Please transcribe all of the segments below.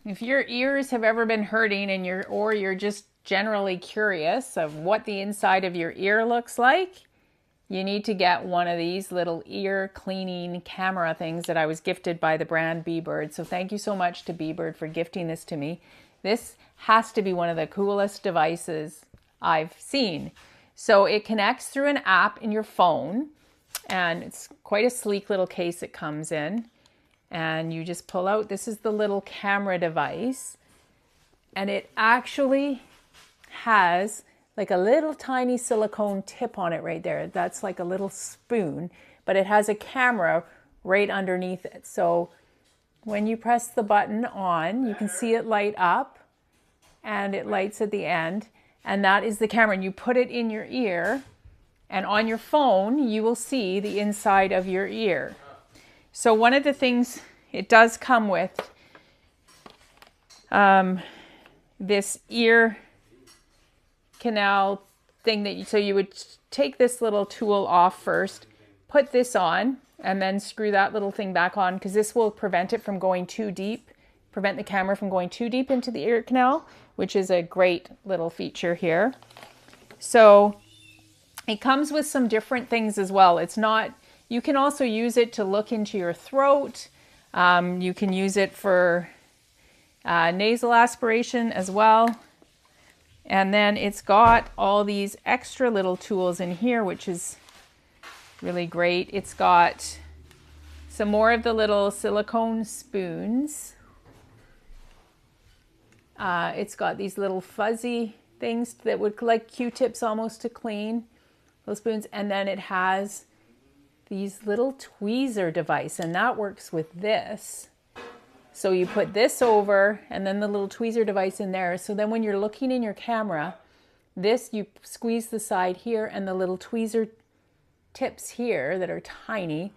if your ears have ever been hurting and you're just generally curious of what the inside of your ear looks like, you need to get one of these little ear cleaning camera things that I was gifted by the brand Bebird. So thank you so much to Bebird for gifting this to me. This has to be one of the coolest devices I've seen. So it connects through an app in your phone, and it's quite a sleek little case it comes in. And you just pull out, this is the little camera device, and it actually has like a little tiny silicone tip on it right there. That's like a little spoon, but it has a camera right underneath it. So when you press the button on, you can see it light up, and it lights at the end, and that is the camera. And you put it in your ear, and on your phone, you will see the inside of your ear. So one of the things it does come with, this ear canal thing that so you would take this little tool off first, put this on, and then screw that little thing back on, because this will prevent it from going too deep, prevent the camera from going too deep into the ear canal, which is a great little feature here. So it comes with some different things as well. It's not, you can also use it to look into your throat. You can use it for nasal aspiration as well. And then it's got all these extra little tools in here, which is really great. It's got some more of the little silicone spoons. It's got these little fuzzy things that would like Q-tips almost to clean those spoons. And then it has these little tweezer device, and that works with this. So you put this over and then the little tweezer device in there. So then when you're looking in your camera, this, you squeeze the side here, and the little tweezer tips here that are tiny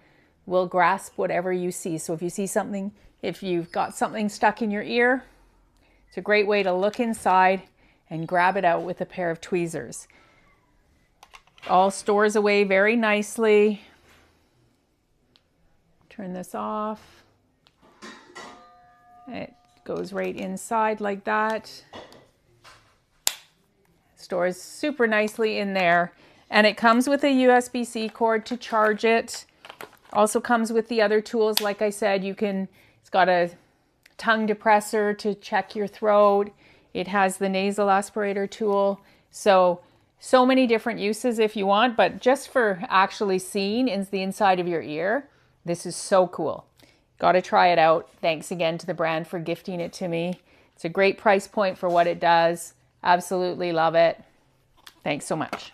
will grasp whatever you see. So if you see something, if you've got something stuck in your ear, it's a great way to look inside and grab it out with a pair of tweezers. All stores away very nicely. Turn this off. It goes right inside like that. Stores super nicely in there. And it comes with a USB-C cord to charge it. Also comes with the other tools. Like I said, it's got a tongue depressor to check your throat. It has the nasal aspirator tool. So many different uses if you want, but just for actually seeing the inside of your ear, this is so cool. Got to try it out. Thanks again to the brand for gifting it to me. It's a great price point for what it does. Absolutely love it. Thanks so much.